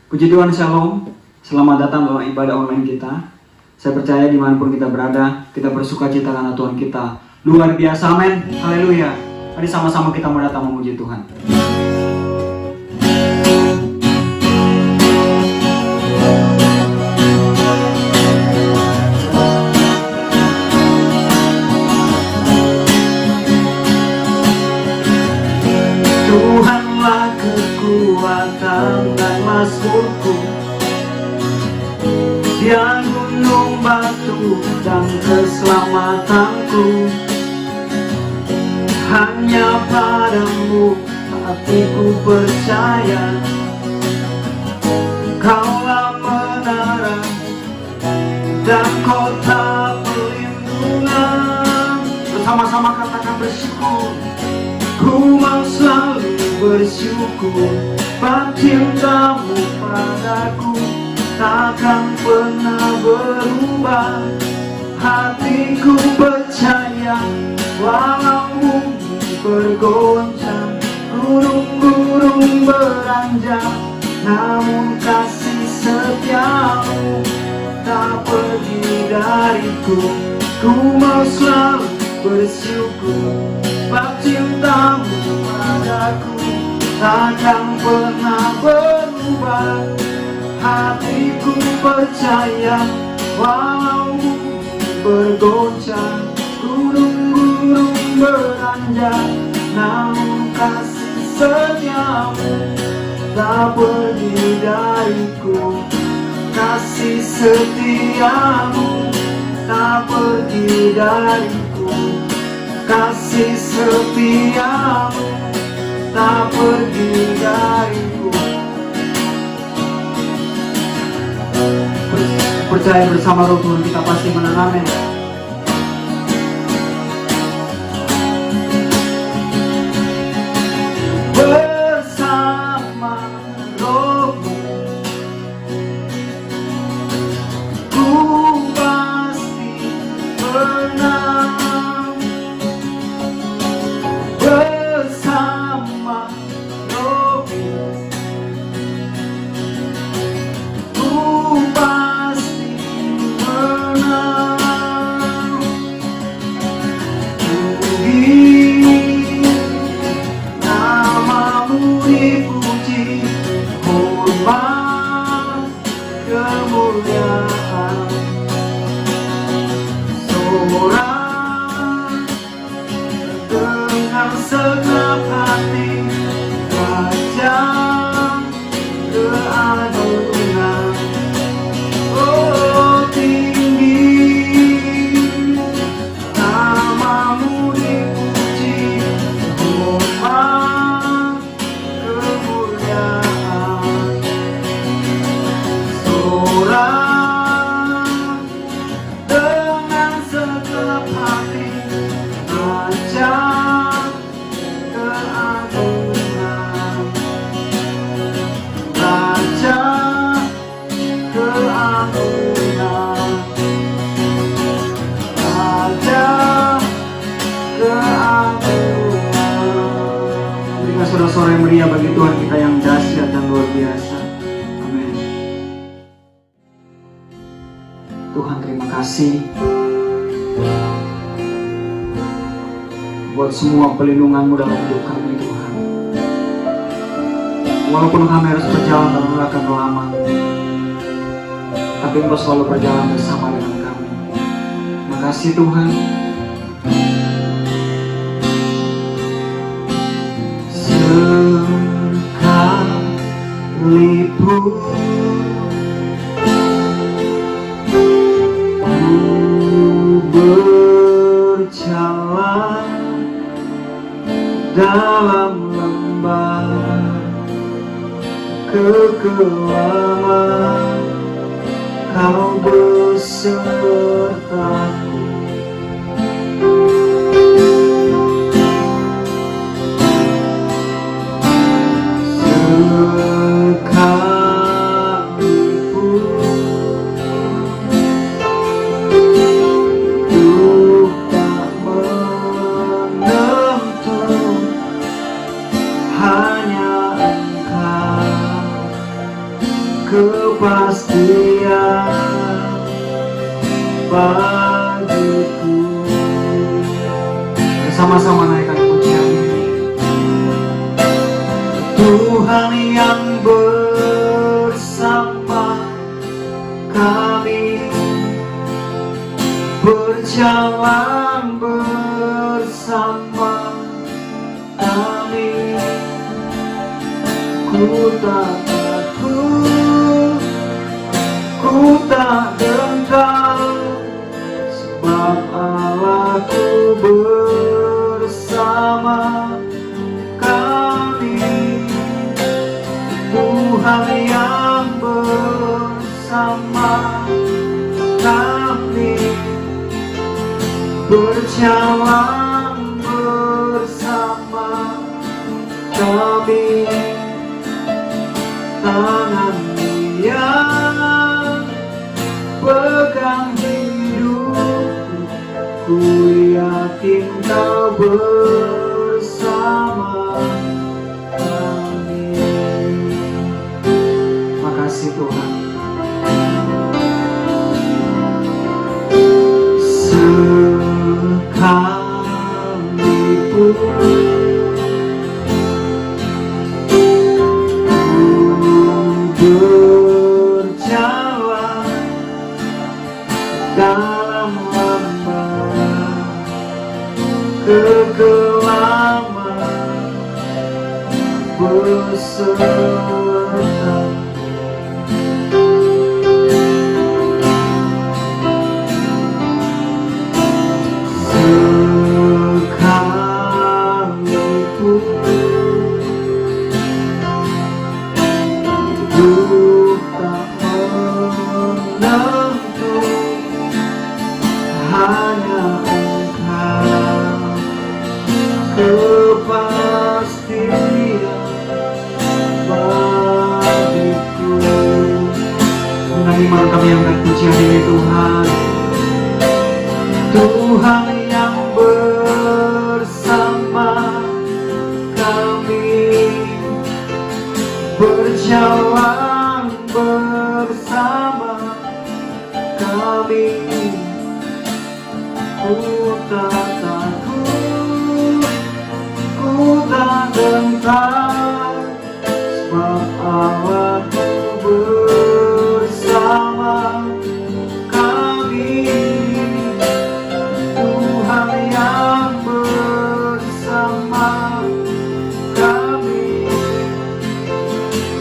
Puji Tuhan, Shalom. Selamat datang dalam ibadah online kita. Saya percaya dimanapun kita berada, kita bersuka cita karena Tuhan kita luar biasa, amin, haleluya. Mari sama-sama kita mau datang memuji Tuhan. Tuhanlah kekuatan dan mazmurku, Dia gunung batu dan keselamatanku. Hanya padamu hatiku percaya, Kaulah menara dan kota perlindungan. Bersama-sama katakan bersyukur. Ku mau selalu bersyukur, cintamu padaku takkan pernah berubah. Hatiku percaya, walau bumi bergoncang, gunung-gunung beranjak, namun kasih setiamu tak pergi dariku. Ku mau selalu bersyukur, cintamu padaku takkan pernah berubah. Hatiku percaya, walau bergoncang, gunung-gunung beranjak, namun kasih setiamu tak pergi dariku. Kasih setiamu tak pergi dariku. Kasih setiamu tak pergi dariku. Percaya bersama Roh Tuhan, kita pasti menang, amin. Bersama Rohmu ku pasti menang. Bersama Rohmu ku pasti menang. Puji namamu, dipuji, hormat kemuliaan, sorak dengan segenap hati, Raja keagungan. Oh, tinggi namamu, dipuji, hormat kemuliaan, sorak dengan segenap hati, Raja keagungan, Raja keagungan, Raja keagungan. Berikan suara-suara yang meriah bagi Tuhan kita yang dahsyat dan luar biasa. Amin. Tuhan, terima kasih buat semua pelindungan-Mu dalam hidup kami, Tuhan. Walaupun kami harus berjalan dalam neraka lama, tapi Engkau selalu berjalan bersama dengan kami. Terima kasih, Tuhan. Sekalipun ku berjalan dalam lembah kekelaman, Kau besertaku. Hanya Engkau kepastian bagiku. Bersama-sama naikkan pujian. Tuhan yang bersama kami, berjalan bersama kami. Ku tak takut, ku tak gentar, sebab Allahku bersama kami. Tuhan yang bersama kami, berjalan bersama kami. Tangan Dia pegang hidupku, ku yakin Kau bersama kami. Makasih Tuhan. Sekalipun berjalan dalam lembah kegelapan, beserta hanya Engkau kepastian bagiku. Dengan iman kami angkat pujian ini Tuhan. Tuhan yang bersama kami, berjalan bersama kami. Ku tak takut, ku tak gentar, sebab Allahku bersama kami. Tuhan yang bersama kami,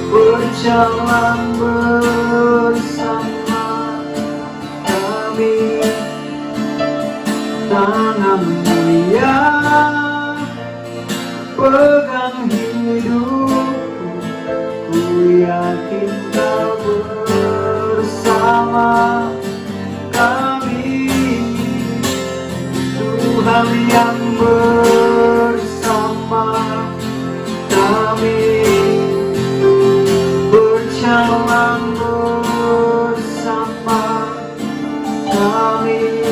berjalan bersama kami. Tangan Dia pegang hidupku, ku yakin Kau bersama kami. Tuhan yang bersama kami, berjalan bersama kami.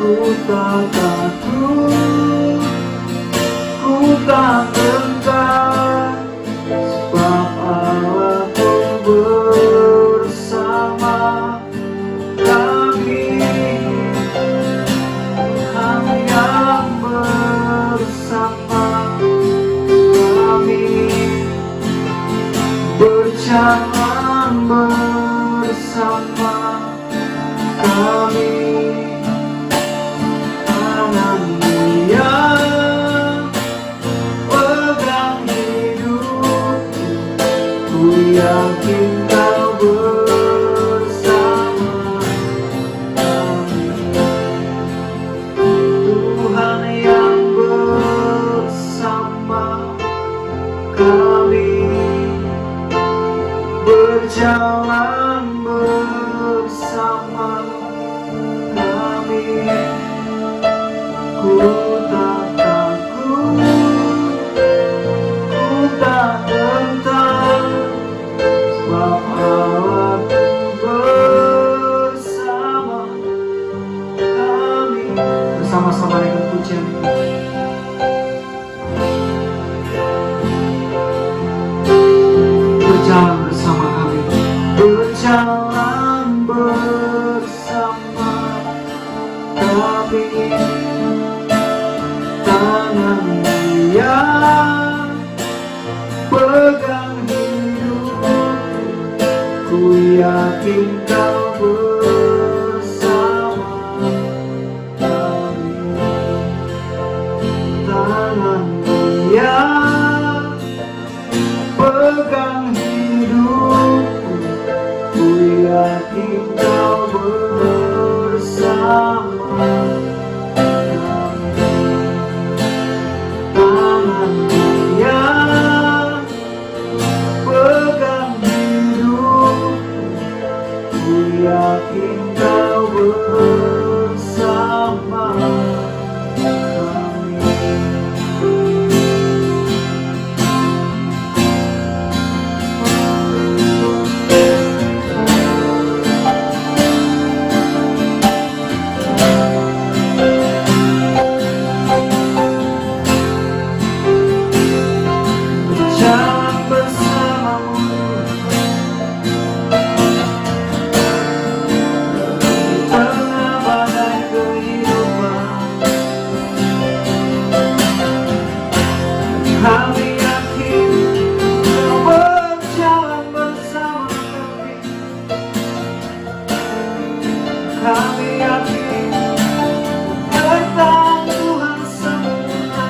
Ku tak takut, ku tak gentar, sebab Allahku bersama kami. Tuhan yang bersama kami, berjalan bersama kami. Dia pegang hidupku, ku yakin Kau bersama kami. Tuhan yang bersama kami, yang pegang hidupku, ku yakin kau bersama kami. Tanganmu yang pegang hidupku, ku yakin kau bersama kami. Tanganmu yang pegang hidupku, ku yakin kau bersama kami. Berjalan bersamamu di tengah badai kehidupan. Kami yakin kau berjalan bersama kami. Kami yakin datang Tuhan sempurna.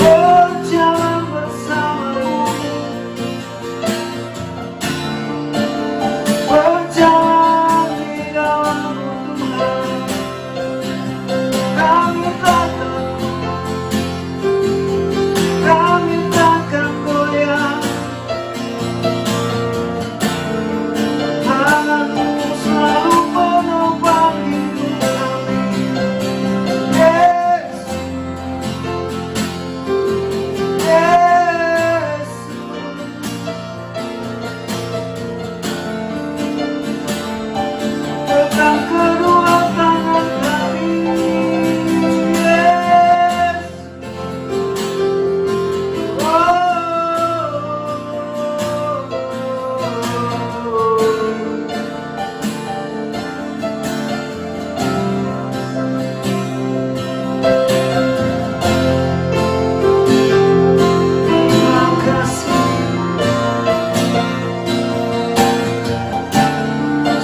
Berjalan bersamamu, berjalan di dalam-Mu Tuhan. Kami takkan goyah. Tangan-Mu selalu menopang hidup kami. Yes, yes. Pegang kedua tangan kami. Yes. Terima kasih.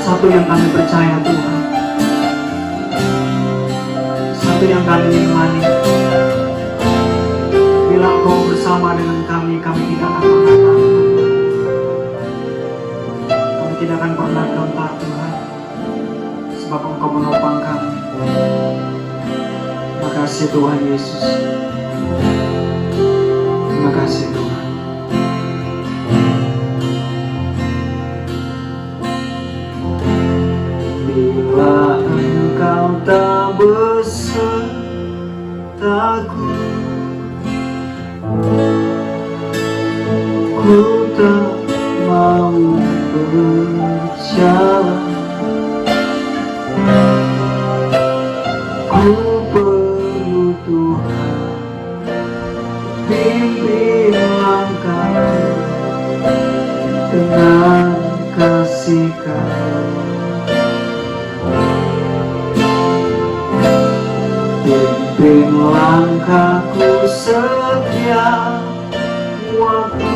Satu yang kami percaya Tuhan, satu yang kami imani, bila Engkau bersama dengan kami, kami tidak akan pernah takut. Kami tidak akan pernah gentar Tuhan, sebab Engkau menopang kami. Terima kasih Tuhan Yesus. Terima kasih Tuhan. Bila Engkau tak besertaku, ku tak mau berjalan. Ku perlu Tuhan pimpin langkahku dengan kasih-Kau. Pimpin langkahku setiap waktu,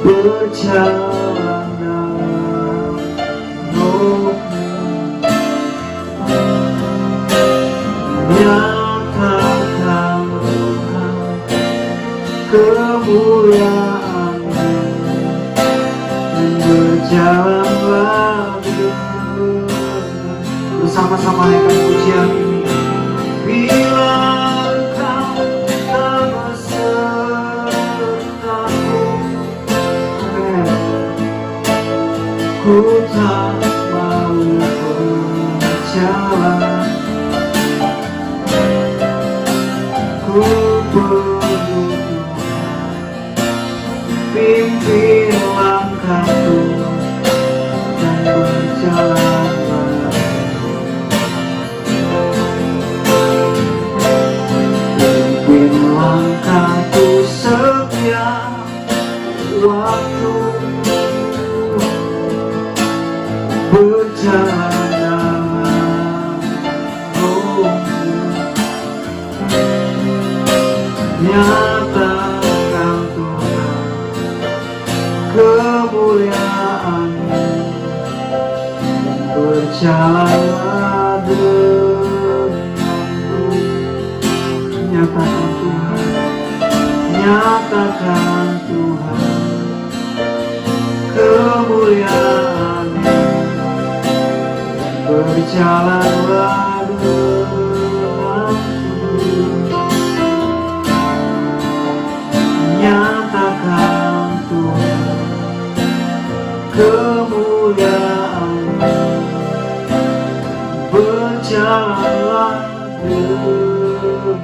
berjalan dalam roh-Mu, nyatakan Tuhan kemuliaan-Mu, dan berjalanlah bersama-sama naikkan pujian ini. Bila Engkau tak besertaku, ku tak mau berjalan. Ku perlu Tuhan pimpin langkahku dan berjalan. Langkahku setiap waktu, berjalan Berjalanlah denganku. Nyatakan Tuhan, nyatakan Tuhan kemuliaan-Mu. Berjalanlah denganku. Nyatakan Tuhan kemuliaan-Mu. Berjalanlah denganku.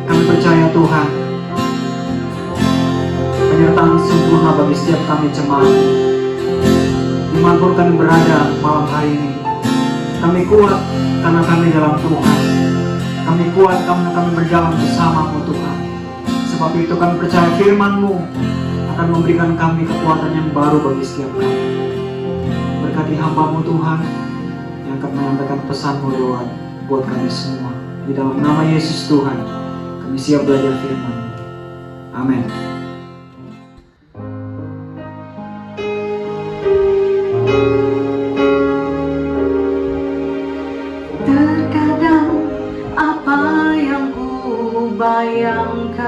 Kami percaya Tuhan, penyertaan sempurna bagi setiap kami jemaat. Dimanapun kami berada malam hari ini, kami kuat karena kami dalam Tuhan. Kami kuat karena kami berjalan bersama-Mu Tuhan. Sebab itu kami percaya firman-Mu akan memberikan kami kekuatan yang baru bagi setiap kami. Berkati hamba-Mu Tuhan yang akan menyampaikan pesan-Mu lewat buat kami semua. Di dalam nama Yesus Tuhan, kami siap belajar firman-Mu. Amin. Terkadang apa yang ku bayangkan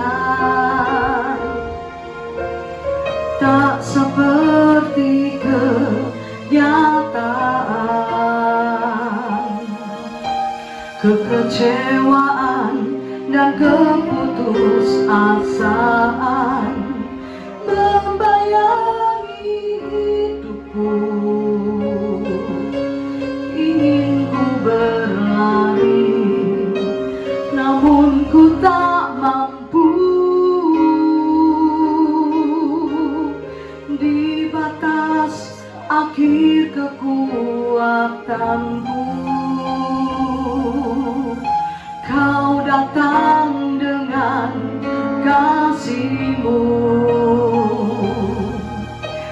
tak seperti kenyataan. Kekecewaan dan keputusasaan membayangi hidupku. Ingin ku berlari, namun ku tak mampu. Di batas akhir kekuatanku, Kau datang dengan kasih-Mu,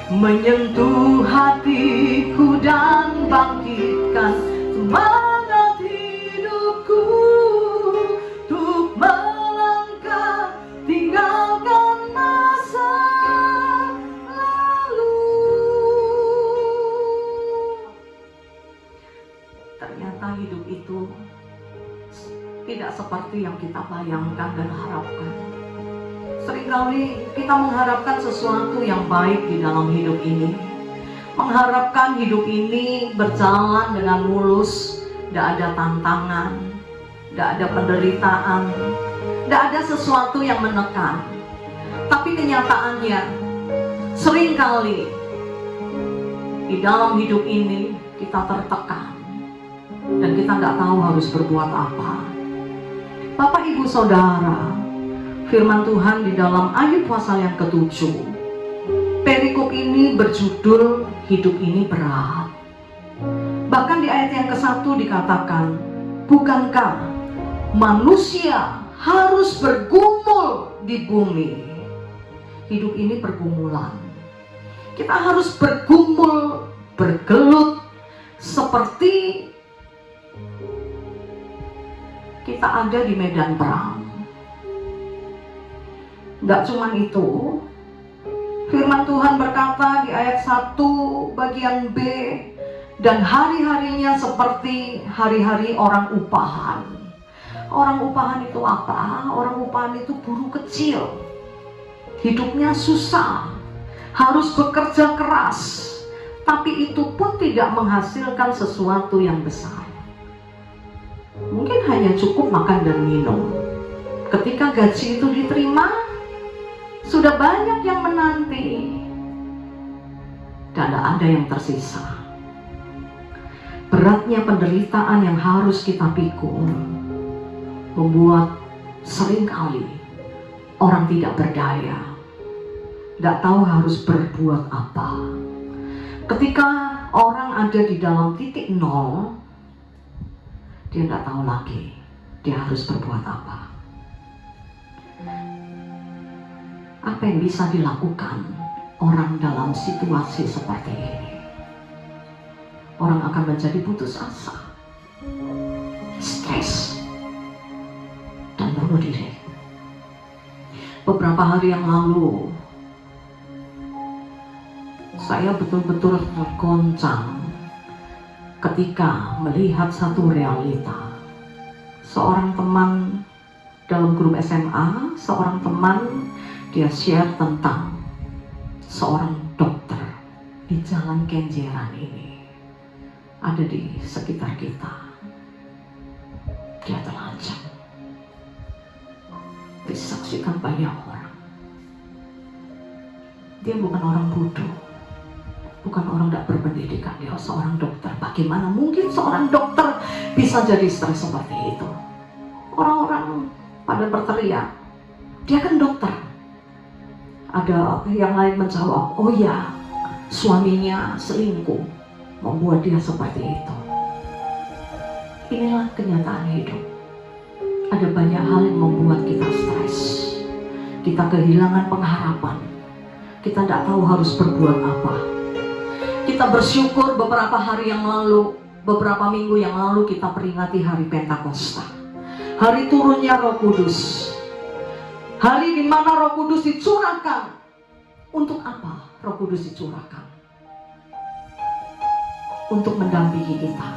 menyentuh hatiku dan bangkitkan semangat hidupku untuk melangkah tinggalkan masa lalu. Ternyata hidup itu tidak seperti yang kita bayangkan dan harapkan. Seringkali kita mengharapkan sesuatu yang baik di dalam hidup ini, mengharapkan hidup ini berjalan dengan mulus, tidak ada tantangan, tidak ada penderitaan, tidak ada sesuatu yang menekan. Tapi kenyataannya, seringkali di dalam hidup ini kita tertekan dan kita nggak tahu harus berbuat apa. Bapak, Ibu, Saudara, firman Tuhan di dalam Ayub pasal yang ke-7, perikop ini berjudul hidup ini berat. Bahkan di ayat yang ke-1 dikatakan, bukankah manusia harus bergumul di bumi? Hidup ini pergumulan. Kita harus bergumul, bergelut, seperti kita ada di medan perang. Gak cuma itu, firman Tuhan berkata di ayat 1 bagian B, dan hari-harinya seperti hari-hari orang upahan. Orang upahan itu apa? Orang upahan itu buruh kecil. Hidupnya susah, harus bekerja keras, tapi itu pun tidak menghasilkan sesuatu yang besar. Mungkin hanya cukup makan dan minum. Ketika gaji itu diterima, sudah banyak yang menanti dan tidak ada yang tersisa. Beratnya penderitaan yang harus kita pikul membuat seringkali orang tidak berdaya, tidak tahu harus berbuat apa. Ketika orang ada di dalam titik nol, dia tidak tahu lagi dia harus berbuat apa. Apa yang bisa dilakukan orang dalam situasi seperti ini? Orang akan menjadi putus asa, stres, dan bunuh diri. Beberapa hari yang lalu, saya betul-betul tergoncang ketika melihat satu realita. Seorang teman dalam grup SMA, seorang teman dia share tentang seorang dokter di Jalan Kenjeran ini, ada di sekitar kita. Dia telanjang, disaksikan banyak orang. Dia bukan orang bodoh, bukan orang tidak berpendidikan, dia seorang dokter. Bagaimana mungkin seorang dokter bisa jadi stres seperti itu? Orang-orang pada berteriak, dia kan dokter. Ada yang lain menjawab, oh ya, suaminya selingkuh membuat dia seperti itu. Inilah kenyataan hidup. Ada banyak hal yang membuat kita stres. Kita kehilangan pengharapan. Kita tidak tahu harus berbuat apa. Kita bersyukur beberapa hari yang lalu, beberapa minggu yang lalu kita peringati hari Pentakosta, hari turunnya Roh Kudus, hari di mana Roh Kudus dicurahkan. Untuk apa Roh Kudus dicurahkan? Untuk mendampingi kita.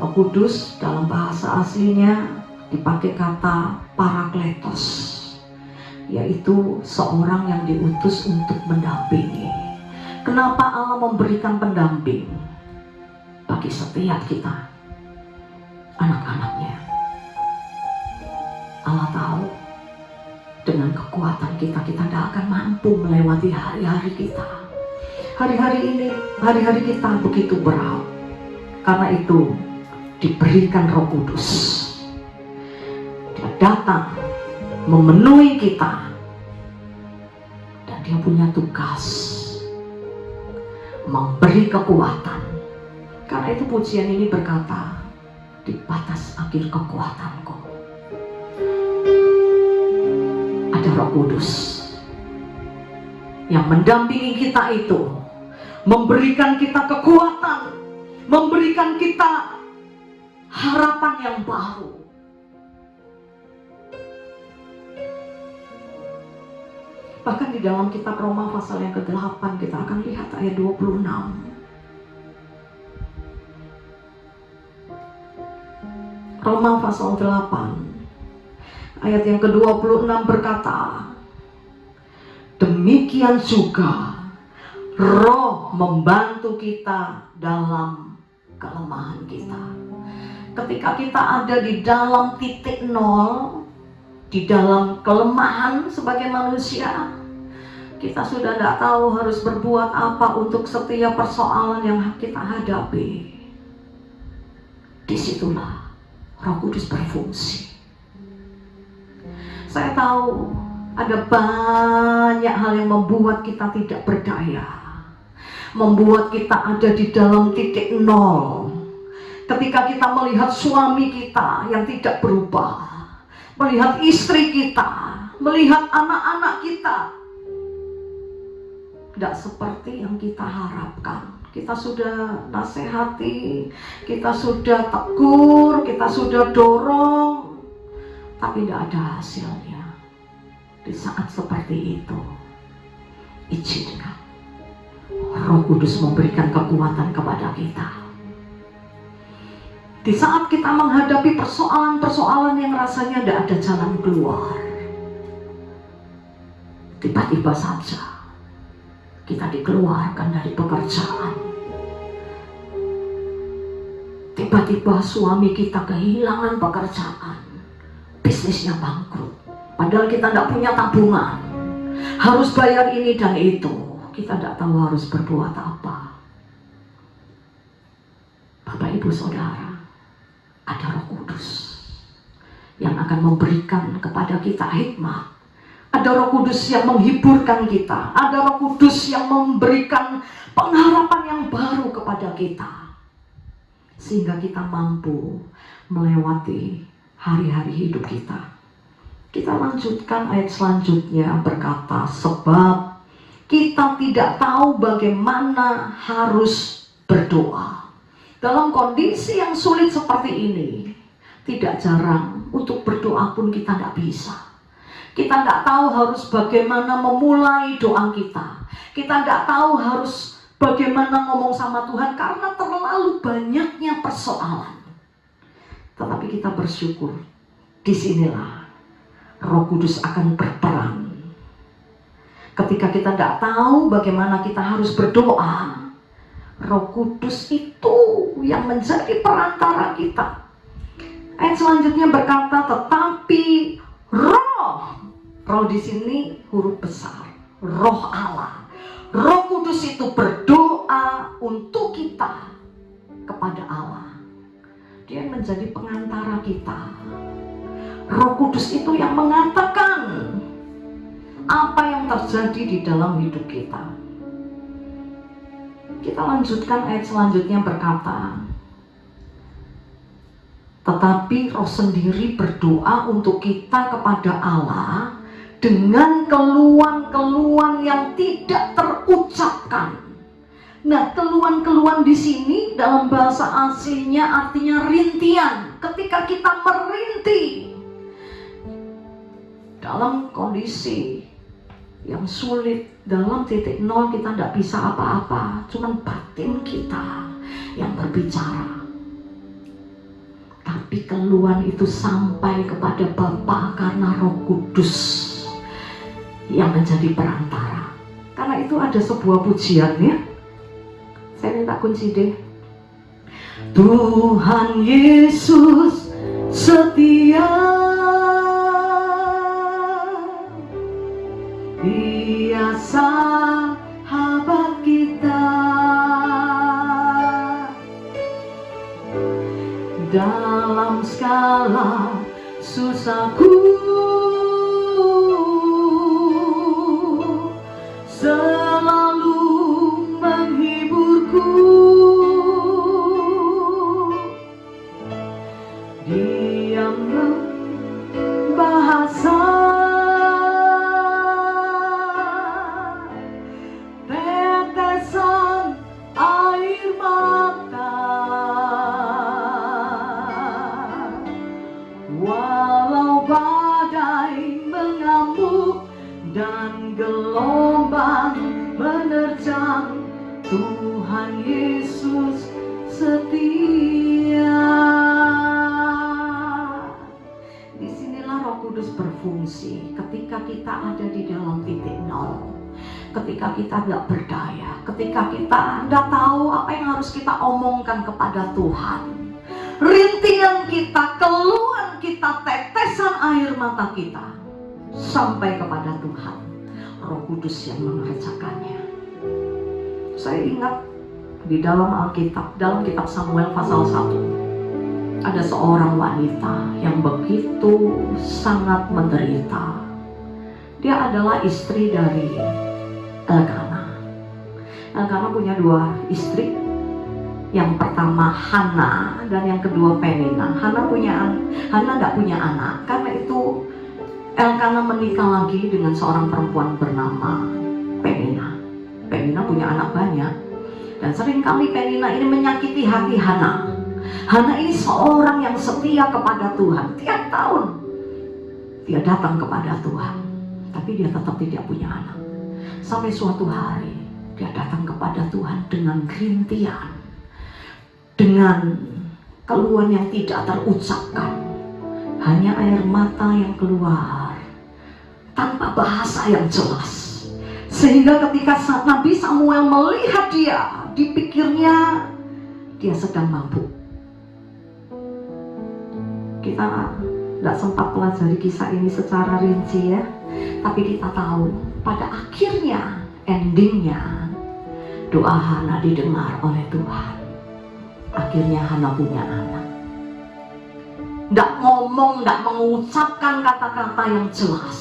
Roh Kudus dalam bahasa aslinya dipakai kata parakletos, yaitu seorang yang diutus untuk mendampingi. Kenapa Allah memberikan pendamping bagi setiap kita, anak-anaknya? Allah tahu dengan kekuatan kita tidak akan mampu melewati hari-hari kita. Hari-hari kita begitu berat. Karena itu diberikan Roh Kudus. Dia datang memenuhi kita, dan dia punya tugas memberi kekuatan. Karena itu pujian ini berkata, di batas akhir kekuatanku ada Roh Kudus yang mendampingi kita, itu memberikan kita kekuatan, memberikan kita harapan yang baru. Bahkan di dalam kitab Roma pasal yang ke-8 kita akan lihat ayat 26. Roma pasal 8 ayat yang ke-26 berkata, demikian juga Roh membantu kita dalam kelemahan kita. Ketika kita ada di dalam titik nol, di dalam kelemahan sebagai manusia, kita sudah tidak tahu harus berbuat apa untuk setiap persoalan yang kita hadapi. Disitulah Roh Kudus berfungsi. Saya tahu ada banyak hal yang membuat kita tidak berdaya, membuat kita ada di dalam titik nol. Ketika kita melihat suami kita yang tidak berubah, melihat istri kita, melihat anak-anak kita tidak seperti yang kita harapkan. Kita sudah nasihati, kita sudah tegur, kita sudah dorong, tapi tidak ada hasilnya. Di saat seperti itu, izinkan Roh Kudus memberikan kekuatan kepada kita. Di saat kita menghadapi persoalan-persoalan yang rasanya tidak ada jalan keluar, tiba-tiba saja kita dikeluarkan dari pekerjaan. Tiba-tiba suami kita kehilangan pekerjaan, bisnisnya bangkrut. Padahal kita tidak punya tabungan, harus bayar ini dan itu. Kita tidak tahu harus berbuat apa. Bapak Ibu Saudara, ada Roh Kudus yang akan memberikan kepada kita hikmat. Ada Roh Kudus yang menghiburkan kita. Ada Roh Kudus yang memberikan pengharapan yang baru kepada kita, sehingga kita mampu melewati hari-hari hidup kita. Kita lanjutkan ayat selanjutnya berkata, sebab kita tidak tahu bagaimana harus berdoa. Dalam kondisi yang sulit seperti ini, tidak jarang untuk berdoa pun kita tidak bisa. Kita nggak tahu harus bagaimana memulai doa kita. Kita nggak tahu harus bagaimana ngomong sama Tuhan karena terlalu banyaknya persoalan. Tetapi kita bersyukur, disinilah Roh Kudus akan berperan. Ketika kita nggak tahu bagaimana kita harus berdoa, Roh Kudus itu yang menjadi perantara kita. Ayat selanjutnya berkata, tetapi Roh di sini huruf besar, Roh Allah. Roh Kudus itu berdoa untuk kita kepada Allah. Dia menjadi pengantara kita. Roh Kudus itu yang mengatakan apa yang terjadi di dalam hidup kita. Kita lanjutkan ayat selanjutnya berkata, tetapi Roh sendiri berdoa untuk kita kepada Allah dengan keluhan-keluhan yang tidak terucapkan. Nah, keluhan-keluhan di sini dalam bahasa aslinya artinya rintian. Ketika kita merintih dalam kondisi yang sulit, dalam titik nol kita tidak bisa apa-apa, cuman batin kita yang berbicara. Tapi keluhan itu sampai kepada Bapa karena Roh Kudus yang menjadi perantara. Karena itu ada sebuah pujian ya. Saya minta kunci deh. Tuhan Yesus setia, Dia sahabat kita, dalam segala susahku selalu menghiburku. Dia membahasa tetesan air mata, walau badai mengamuk dan gelombang menerjang, Tuhan Yesus setia. Disinilah Roh Kudus berfungsi ketika kita ada di dalam titik nol, ketika kita tidak berdaya, ketika kita tidak tahu apa yang harus kita omongkan kepada Tuhan. Rintihan kita, keluhan kita, tetesan air mata kita sampai kepada Tuhan. Roh Kudus yang mengerjakannya. Saya ingat di dalam Alkitab, dalam kitab Samuel pasal 1, ada seorang wanita yang begitu sangat menderita. Dia adalah istri dari Elkana. Elkana punya dua istri. Yang pertama Hana dan yang kedua Penina. Hana nggak punya anak. Karena itu Elkana menikah lagi dengan seorang perempuan bernama Penina. Penina punya anak banyak. Dan seringkali Penina ini menyakiti hati Hana. Hana ini seorang yang setia kepada Tuhan. Tiap tahun dia datang kepada Tuhan, tapi dia tetap tidak punya anak. Sampai suatu hari dia datang kepada Tuhan dengan rintihan, dengan keluhan yang tidak terucapkan, hanya air mata yang keluar tanpa bahasa yang jelas. Sehingga ketika Nabi Samuel melihat dia, dipikirnya dia sedang mabuk. Kita tidak sempat pelajari kisah ini secara rinci ya, tapi kita tahu pada akhirnya, endingnya, doa Hana didengar oleh Tuhan. Akhirnya Hana punya anak. Tidak ngomong, tidak mengucapkan kata-kata yang jelas.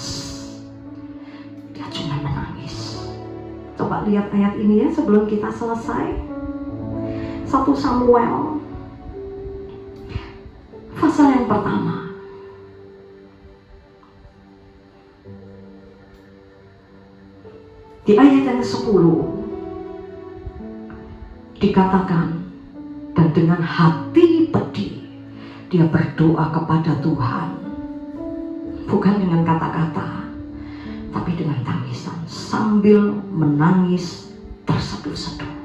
Dia cuma menangis. Coba lihat ayat ini ya sebelum kita selesai. 1 Samuel pasal yang pertama. Di ayat yang 10 dikatakan, dan dengan hati pedih dia berdoa kepada Tuhan, bukan dengan kata-kata, tapi dengan tangisan, sambil menangis terseduh-seduh.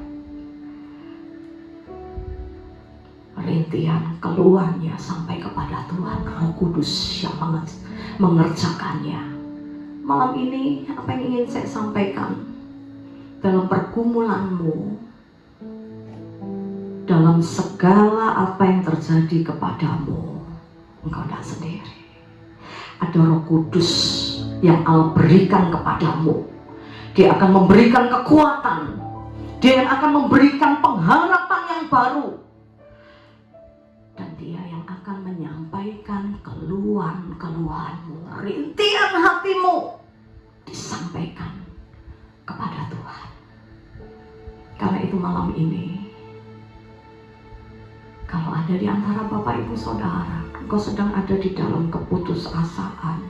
Rintihan keluarnya sampai kepada Tuhan, Roh Kudus yang mengerjakannya. Malam ini apa yang ingin saya sampaikan, dalam pergumulanmu, dalam segala apa yang terjadi kepadamu, engkau tidak sendiri. Ada Roh Kudus yang Allah berikan kepadamu. Dia akan memberikan kekuatan. Dia yang akan memberikan pengharapan yang baru. Dan dia yang akan menyampaikan keluhan-keluhanmu, rintihan hatimu, disampaikan kepada Tuhan. Karena itu malam ini, kalau ada di antara Bapak Ibu Saudara, engkau sedang ada di dalam keputusasaan,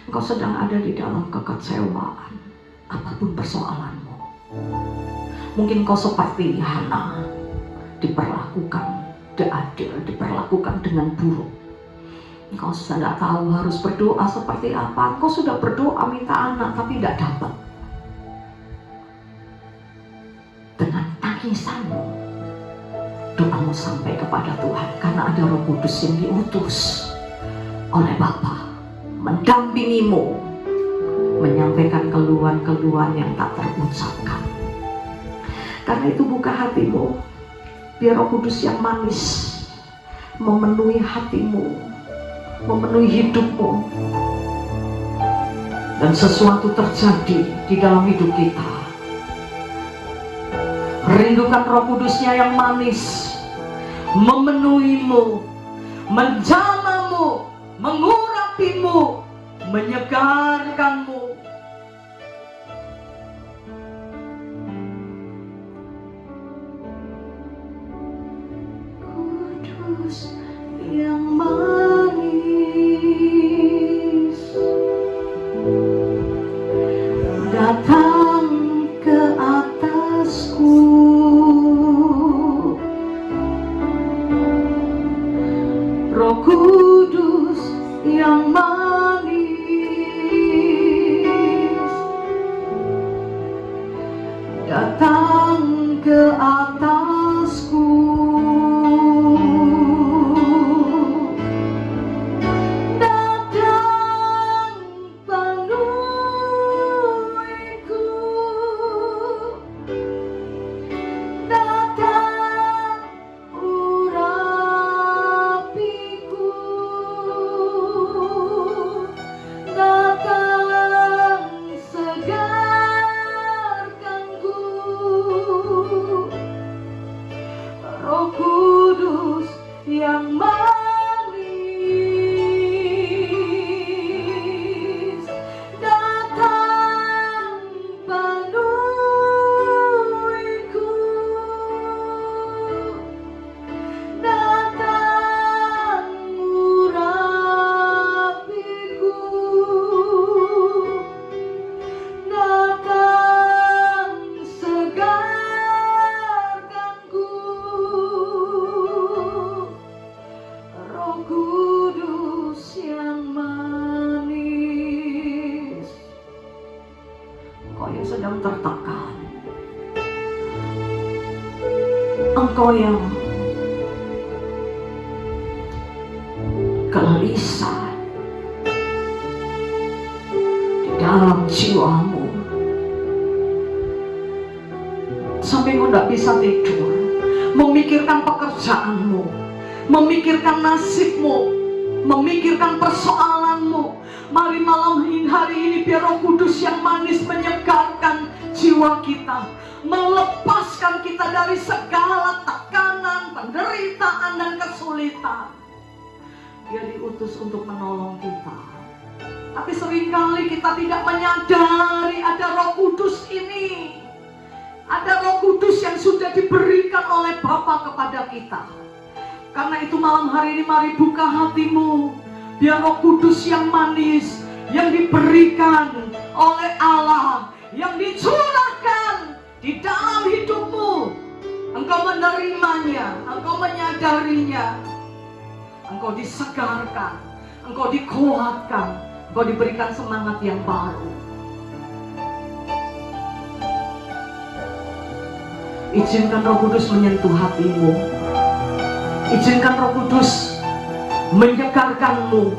engkau sedang ada di dalam kekecewaan, apapun persoalanmu. Mungkin kau seperti Hana, diperlakukan tidak adil, diperlakukan dengan buruk. Engkau sudah tidak tahu harus berdoa seperti apa. Engkau sudah berdoa minta anak tapi tidak dapat. Dengan tangisanmu, doamu sampai kepada Tuhan, karena ada Roh Kudus yang diutus oleh Bapa mendampingimu, menyampaikan keluhan-keluhan yang tak terucapkan. Karena itu buka hatimu, biar Roh Kudus yang manis memenuhi hatimu, memenuhi hidupmu, dan sesuatu terjadi di dalam hidup kita. Rindukan Roh Kudusnya yang manis memenuhimu, menjamamu, mengurapimu, menyegarkanmu. Kudus yang manis datang ke atasku. Roh Kudus yang manis datang ke atasku. Datang penuhiku, datang urapiku, datang segarkanku. Roh Kudus yang manis datang penuhiku, datang urapiku, datang segarkanku. Roh Kudus yang manis. Engkau yang sedang tertekan, engkau yang gelisah di dalam jiwamu, sampai engkau tidak bisa tidur, memikirkan pekerjaanmu, memikirkan nasibmu, memikirkan persoalanmu. Mari malam hari ini biar Roh Kudus yang manis menyegarkan jiwa kita, melepaskan kita dari segala tekanan, penderitaan, dan kesulitan. Dia diutus untuk menolong kita, tapi seringkali kita tidak menyadari ada Roh Kudus ini. Ada Roh Kudus yang sudah diberikan oleh Bapa kepada kita. Karena itu malam hari ini mari buka hatimu, biar Roh Kudus yang manis yang diberikan oleh Allah, yang dicurahkan di dalam hidupmu, engkau menerimanya, engkau menyadarinya, engkau disegarkan, engkau dikuatkan, engkau diberikan semangat yang baru. Izinkan Roh Kudus menyentuh hatimu. Izinkan Roh Kudus menyegarkanmu.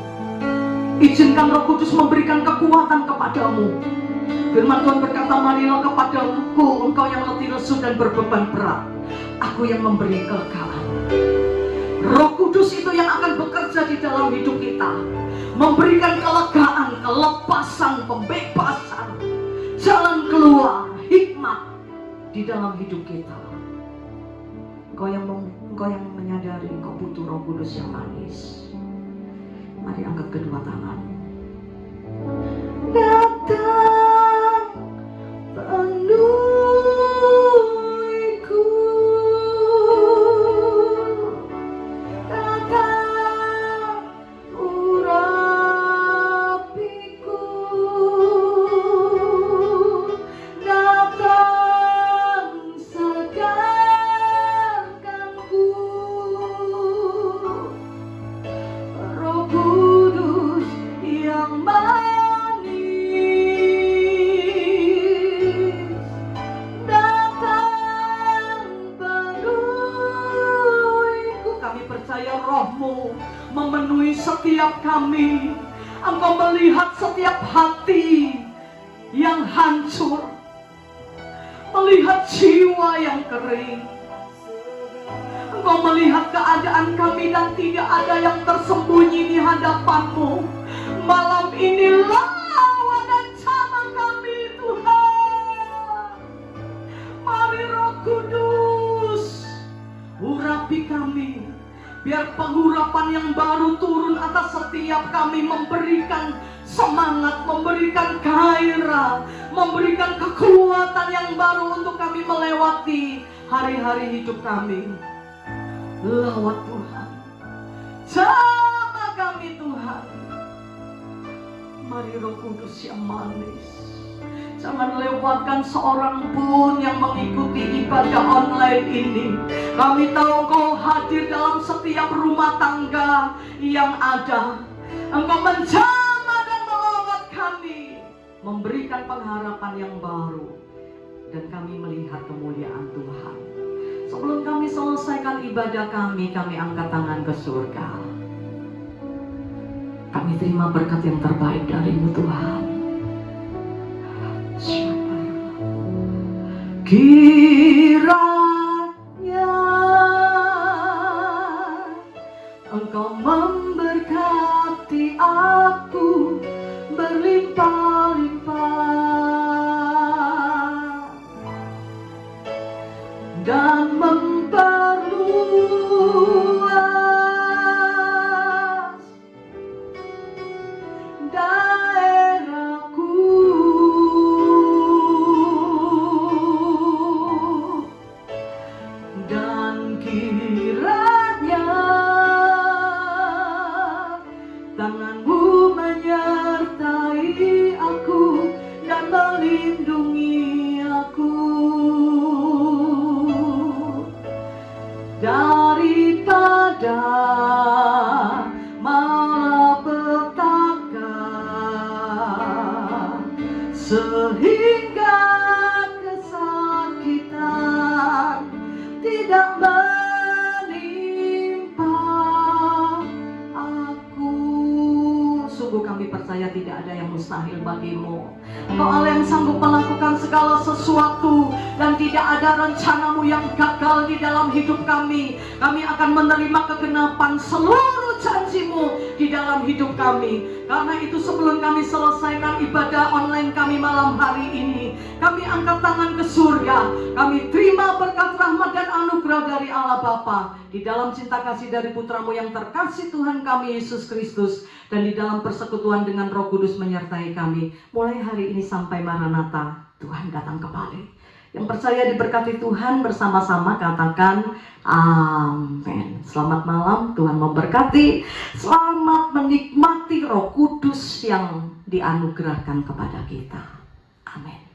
Izinkan Roh Kudus memberikan kekuatan kepadamu. Firman Tuhan berkata, marilah kepadaku engkau yang letih lesu dan berbeban berat, aku yang memberi kelegaan. Roh Kudus itu yang akan bekerja di dalam hidup kita, memberikan kelegaan, kelepasan, pembebasan, jalan keluar, hikmat di dalam hidup kita. Engkau yang menyadari engkau butuh Roh Kudus yang manis. Mari angkat kedua tangan. Datang penuhiku, datang urapiku, datang segarkanku. Roh Kudus yang manis, datang penuhiku. Kami percaya Roh-Mu memenuhi setiap kami. Engkau melihat setiap hati yang hancur, melihat jiwa yang kering. Engkau melihat keadaan kami dan tidak ada yang tersembunyi di hadapan-Mu. Malam ini lawan dan sama kami, Tuhan. Mari Roh Kudus urapi kami. Biar pengurapan yang baru turun atas setiap kami, memberikan semangat, memberikan gairah, memberikan kekuatan yang baru untuk kami melewati hari-hari hidup kami. Lawat Tuhan, sama kami Tuhan. Mari Roh Kudus yang manis, jangan lewatkan seorang pun yang mengikuti ibadah online ini. Kami tahu Engkau hadir dalam setiap rumah tangga yang ada. Engkau menjamah dan melawat kami, memberikan pengharapan yang baru, dan kami melihat kemuliaan Tuhan. Sebelum kami selesaikan ibadah kami angkat tangan ke surga. Kami terima berkat yang terbaik dari-Mu Tuhan. Kiranya Engkau memberkati aku berlimpah-limpah dan memperluas daerahku, dan kiranya tangan-Mu menyertai aku dan melindungi aku daripada malapetaka, sehingga kesakitan tidak menimpa aku. Sungguh kami percaya tidak ada yang mustahil bagi-Mu. Engkau Allah yang sanggup melakukan segala sesuatu, dan tidak ada rencana-Mu yang gagal di dalam hidup kami. Kami akan menerima kegenapan seluruh janji-Mu di dalam hidup kami. Karena itu sebelum kami selesaikan ibadah online kami malam hari ini, kami angkat tangan ke surga. Kami terima berkat rahmat dan anugerah dari Allah Bapa, di dalam cinta kasih dari Putra-Mu yang terkasih Tuhan kami Yesus Kristus, dan di dalam persekutuan dengan Roh Kudus menyertai kami mulai hari ini sampai Maranatha, Tuhan datang kembali. Yang percaya diberkati Tuhan bersama-sama katakan amin. Selamat malam, Tuhan memberkati. Selamat menikmati Roh Kudus yang dianugerahkan kepada kita. Amin.